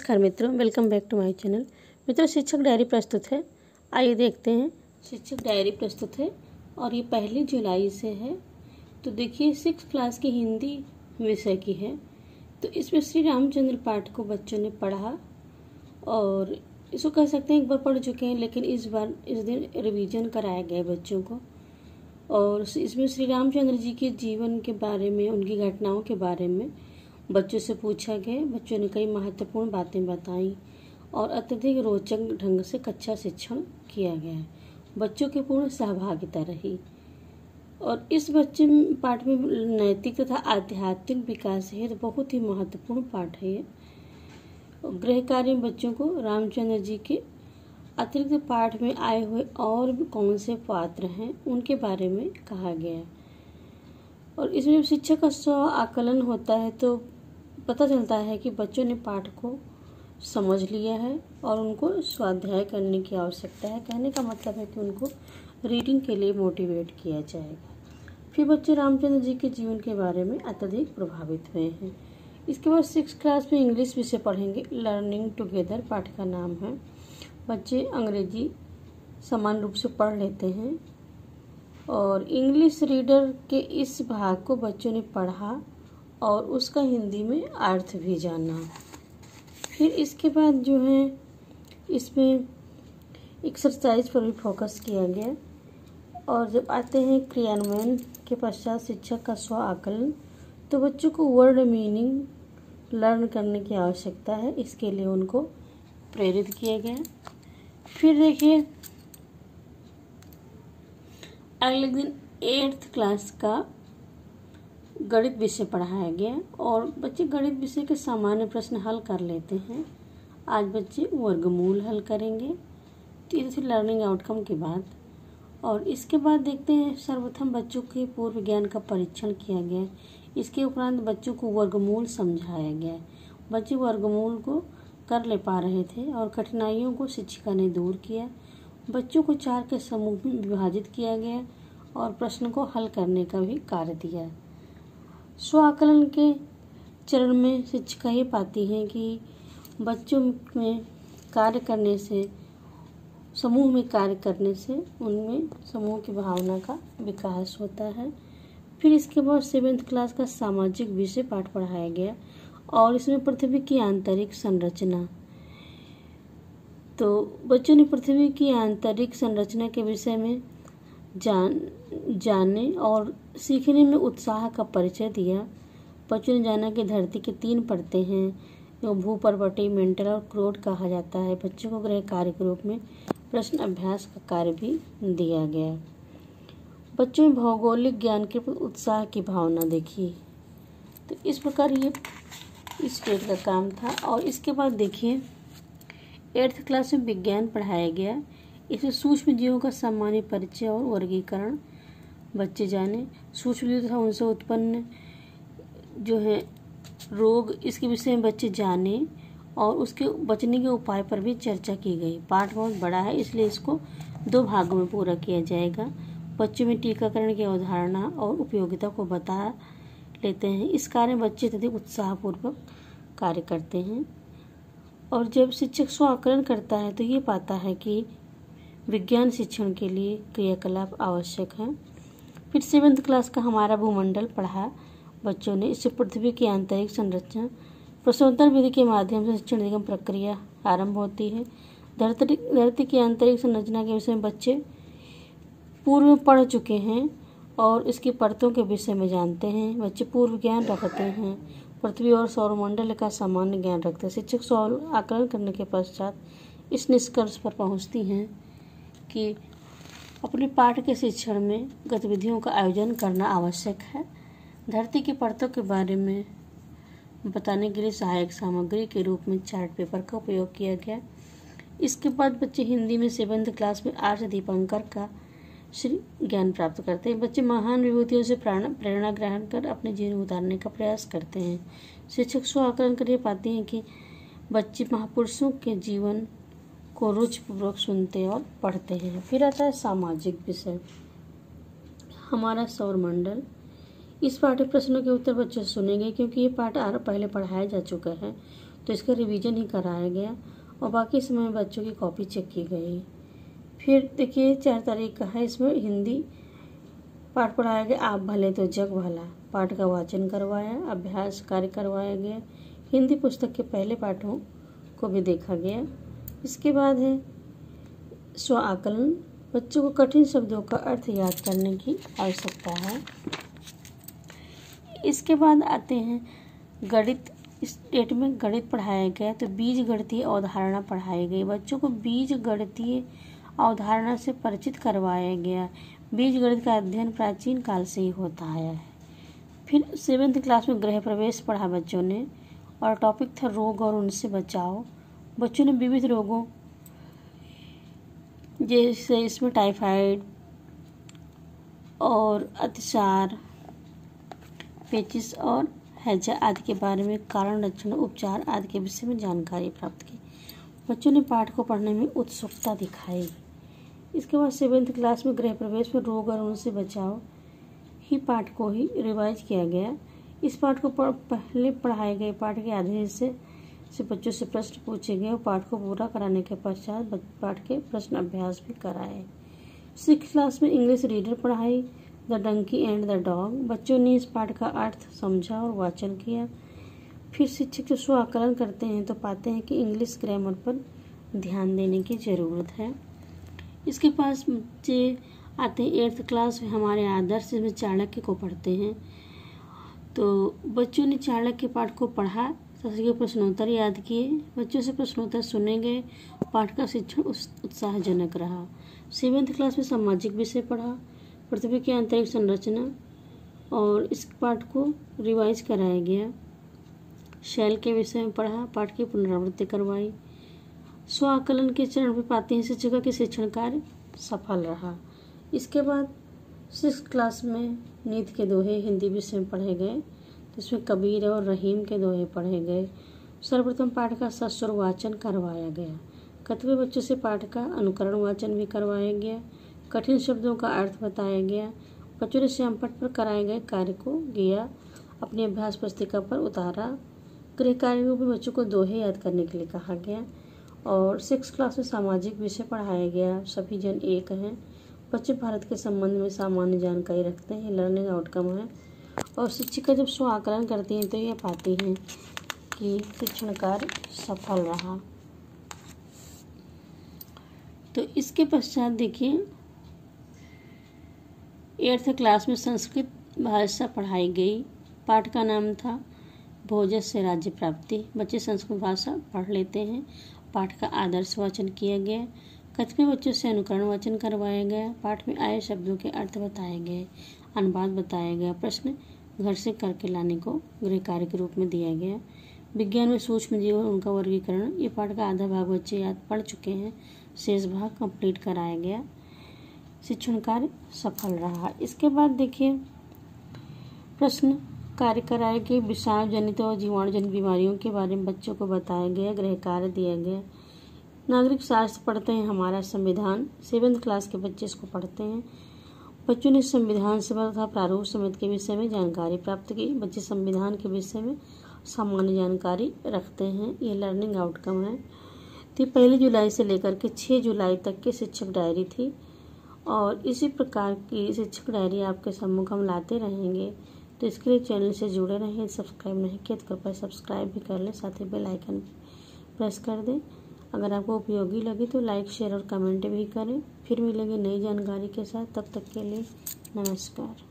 नमस्कार मित्रों, welcome back to my channel. मित्रों, शिक्षक डायरी प्रस्तुत है। आइए देखते हैं। शिक्षक डायरी प्रस्तुत है और ये 1 जुलाई से है। तो देखिए, 6th क्लास की हिंदी विषय की है। तो इसमें श्री रामचंद्र पाठ को बच्चों ने पढ़ा और इसको कह सकते हैं एक बार पढ़ चुके हैं, लेकिन इस दिन रिवीजन कराया गया बच्चों को। और इसमें श्री रामचंद्र जी के जीवन के बारे में, उनकी घटनाओं के बारे में बच्चों से पूछा गया। बच्चों ने कई महत्वपूर्ण बातें बताई और अत्यधिक रोचक ढंग से कक्षा शिक्षण किया गया। बच्चों की पूर्ण सहभागिता रही और इस बच्चे पाठ में नैतिक तथा आध्यात्मिक विकास है। तो बहुत ही महत्वपूर्ण पाठ है ये। गृह कार्य में बच्चों को रामचंद्र जी के अतिरिक्त पाठ में आए हुए और भी कौन से पात्र हैं उनके बारे में कहा गया। और इसमें शिक्षक का स्व आकलन होता है तो पता चलता है कि बच्चों ने पाठ को समझ लिया है और उनको स्वाध्याय करने की आवश्यकता है। कहने का मतलब है कि उनको रीडिंग के लिए मोटिवेट किया जाएगा। फिर बच्चे रामचंद्र जी के जीवन के बारे में अत्यधिक प्रभावित हुए हैं। इसके बाद 6th क्लास में इंग्लिश विषय पढ़ेंगे। लर्निंग टुगेदर पाठ का नाम है। बच्चे अंग्रेजी समान रूप से पढ़ लेते हैं और इंग्लिश रीडर के इस भाग को बच्चों ने पढ़ा और उसका हिंदी में अर्थ भी जाना। फिर इसके बाद जो है इसमें एक्सरसाइज पर भी फोकस किया गया। और जब आते हैं क्रियान्वयन के पश्चात शिक्षक का स्व आकलन, तो बच्चों को वर्ड मीनिंग लर्न करने की आवश्यकता है। इसके लिए उनको प्रेरित किया गया। फिर देखिए, अगले दिन 8th क्लास का गणित विषय पढ़ाया गया और बच्चे गणित विषय के सामान्य प्रश्न हल कर लेते हैं। आज बच्चे वर्गमूल हल करेंगे। तो ये थी लर्निंग आउटकम की बात। और इसके बाद देखते हैं, सर्वप्रथम बच्चों के पूर्व ज्ञान का परीक्षण किया गया। इसके उपरांत बच्चों को वर्गमूल समझाया गया। बच्चे वर्गमूल को कर ले पा रहे थे और कठिनाइयों को शिक्षिका ने दूर किया। बच्चों को 4 के समूह में विभाजित किया गया और प्रश्न को हल करने का भी कार्य दिया। स्व आकलन के चरण में शिक्षिका ये पाती हैं कि बच्चों में कार्य करने से, समूह में कार्य करने से उनमें समूह की भावना का विकास होता है। फिर इसके बाद 7th क्लास का सामाजिक विषय पाठ पढ़ाया गया और इसमें पृथ्वी की आंतरिक संरचना। तो बच्चों ने पृथ्वी की आंतरिक संरचना के विषय में जाने और सीखने में उत्साह का परिचय दिया। बच्चों ने जाना कि धरती की 3 परतें हैं, जो भूपर्वतीय, मेंटल और क्रोड कहा जाता है। बच्चों को गृह कार्य के रूप में प्रश्न अभ्यास का कार्य भी दिया गया। बच्चों में भौगोलिक ज्ञान के प्रति उत्साह की भावना देखी। तो इस प्रकार ये इस स्टेट का काम था। और इसके बाद देखिए, 8th क्लास में विज्ञान पढ़ाया गया। इसमें सूक्ष्म जीवों का सामान्य परिचय और वर्गीकरण बच्चे जाने। सूक्ष्म जीव तथा उनसे उत्पन्न जो है रोग, इसके विषय में बच्चे जाने और उसके बचने के उपाय पर भी चर्चा की गई। पाठ बहुत बड़ा है, इसलिए इसको 2 भागों में पूरा किया जाएगा। बच्चों में टीकाकरण की अवधारणा और उपयोगिता को बता लेते हैं। इस कार्य में बच्चे अत्यधिक उत्साहपूर्वक कार्य करते हैं। और जब शिक्षक स्व आकलन करता है तो ये पाता है कि विज्ञान शिक्षण के लिए क्रियाकलाप आवश्यक है। फिर 7th क्लास का हमारा भूमंडल पढ़ा बच्चों ने। इससे पृथ्वी की आंतरिक संरचना, प्रश्नोत्तर विधि के माध्यम से शिक्षण निगम प्रक्रिया आरंभ होती है। धरती की आंतरिक संरचना के विषय में बच्चे पूर्व में पढ़ चुके हैं और इसकी परतों के विषय में जानते हैं। बच्चे पूर्व ज्ञान रखते हैं। पृथ्वी और सौरमंडल का सामान्य ज्ञान रखते हैं। शिक्षक स्व आकलन करने के पश्चात इस निष्कर्ष पर पहुंचती हैं कि अपने पाठ के शिक्षण में गतिविधियों का आयोजन करना आवश्यक है। धरती की परतों के बारे में बताने के लिए सहायक सामग्री के रूप में चार्ट पेपर का उपयोग किया गया। इसके बाद बच्चे हिंदी में 7th क्लास में आर्य दीपंकर का श्री ज्ञान प्राप्त करते हैं। बच्चे महान विभूतियों से प्रेरणा ग्रहण कर अपने जीवन में उतारने का प्रयास करते हैं। शिक्षक स्व आकलन कर पाते हैं कि बच्चे महापुरुषों के जीवन को रुचिपूर्वक सुनते और पढ़ते हैं। फिर आता है सामाजिक विषय, हमारा सौरमंडल। इस पाठ्य प्रश्नों के उत्तर बच्चे सुनेंगे, क्योंकि ये पाठ पहले पढ़ाया जा चुका है तो इसका रिवीजन ही कराया गया और बाकी समय में बच्चों की कॉपी चेक की गई। फिर देखिए 4 तारीख का है, इसमें हिंदी पाठ पढ़ाया गया, आप भले तो जग भला। पाठ का वाचन करवाया, अभ्यास कार्य करवाया गया, हिंदी पुस्तक के पहले पाठों को भी देखा गया। इसके बाद है स्व आकलन, बच्चों को कठिन शब्दों का अर्थ याद करने की आवश्यकता है। इसके बाद आते हैं गणित। स्टेट में गणित पढ़ाया गया तो बीज गणितीय अवधारणा पढ़ाई गई, बच्चों को बीज गणितीय अवधारणा से परिचित करवाया गया। बीज गणित का अध्ययन प्राचीन काल से ही होता आया है। फिर 7th क्लास में गृह प्रवेश पढ़ा बच्चों ने और टॉपिक था रोग और उनसे बचाव। बच्चों ने विविध रोगों जैसे इसमें टाइफाइड और अतिसार, पेचिस और हैजा आदि के बारे में, कारण, लक्षण, उपचार आदि के विषय में जानकारी प्राप्त की। बच्चों ने पाठ को पढ़ने में उत्सुकता दिखाई। इसके बाद 7th क्लास में गृह प्रवेश में रोग और उनसे बचाव ही पाठ को ही रिवाइज किया गया। इस पाठ को पहले पढ़ाए गए पाठ के आधे हिस्से से बच्चों से प्रश्न पूछे गए और पाठ को पूरा कराने के पश्चात पाठ के प्रश्न अभ्यास भी कराए। 6th क्लास में इंग्लिश रीडर पढ़ाई, the donkey and the dog. बच्चों ने इस पाठ का अर्थ समझा और वाचन किया। फिर शिक्षक जो स्व आकलन करते हैं तो पाते हैं कि इंग्लिश ग्रामर पर ध्यान देने की ज़रूरत है। इसके पास बच्चे आते हैं 8th क्लास में हमारे आदर्श में चाणक्य को पढ़ते हैं। तो बच्चों ने चाणक्य पाठ को पढ़ा, के प्रश्नोत्तर याद किए, बच्चों से प्रश्नोत्तर सुने गए, पाठ का शिक्षण उत्साहजनक रहा। 7th क्लास में सामाजिक विषय पढ़ा, पृथ्वी की आंतरिक संरचना और इस पाठ को रिवाइज कराया गया। शैल के विषय में पढ़ा, पाठ की पुनरावृत्ति करवाई। स्व आकलन के चरण में पाते हैं शिक्षकों के शिक्षण कार्य सफल रहा। इसके बाद 6th क्लास में नीति के दोहे हिंदी विषय में पढ़े गए, तो इसमें कबीर और रहीम के दोहे पढ़े गए। सर्वप्रथम पाठ का सस्वर वाचन करवाया गया। कतिपय बच्चों से पाठ का अनुकरण वाचन भी करवाया गया। कठिन शब्दों का अर्थ बताया गया। बच्चों ने श्यामपट्ट पर कराए गए कार्य को किया, अपनी अभ्यास पुस्तिका पर उतारा। गृह कार्यों में बच्चों को दोहे याद करने के लिए कहा गया। और 6th क्लास में सामाजिक विषय पढ़ाया गया, सभी जन एक हैं। बच्चे भारत के संबंध में सामान्य जानकारी रखते हैं, लर्निंग आउटकम है। और शिक्षिका जब स्व आकलन करती हैं तो ये पाती हैं कि शिक्षण कार्य सफल रहा। तो इसके पश्चात देखिए 8th क्लास में संस्कृत भाषा पढ़ाई गई। पाठ का नाम था भोजन से राज्य प्राप्ति। बच्चे संस्कृत भाषा पढ़ लेते हैं। पाठ का आदर्श वाचन किया गया। कतिपय बच्चों से अनुकरण वाचन करवाया गया। पाठ में आए शब्दों के अर्थ बताए गए, अनुवाद बताया गया। प्रश्न घर से करके लाने को गृह कार्य के रूप में दिया गया। विज्ञान में सूक्ष्म जीव और उनका वर्गीकरण, ये पाठ का आधा भाग बच्चे याद पढ़ चुके हैं, शेष भाग कंप्लीट कराया गया। शिक्षण कार्य सफल रहा। इसके बाद देखिए प्रश्न कार्य कराए गए। विषाणु जनित और जीवाणु जनित बीमारियों के बारे में बच्चों को बताया गया, गृह कार्य दिया गया। नागरिक शास्त्र पढ़ते हैं, हमारा संविधान। 7th क्लास के बच्चे इसको पढ़ते हैं। बच्चों ने संविधान सभा तथा प्रारूप समिति के विषय में जानकारी प्राप्त की। बच्चे संविधान के विषय में सामान्य जानकारी रखते हैं, ये लर्निंग आउटकम है। तो 1 जुलाई से लेकर के 6 जुलाई तक की शिक्षक डायरी थी और इसी प्रकार की शिक्षक डायरी आपके सम्मुख हम लाते रहेंगे। तो इसके लिए चैनल से जुड़े रहें। सब्सक्राइब नहीं किया तो कृपया सब्सक्राइब भी कर लें, साथ ही बेल आइकन प्रेस कर दें। अगर आपको उपयोगी लगी तो लाइक, शेयर और कमेंट भी करें। फिर मिलेंगे नई जानकारी के साथ, तब तक के लिए नमस्कार।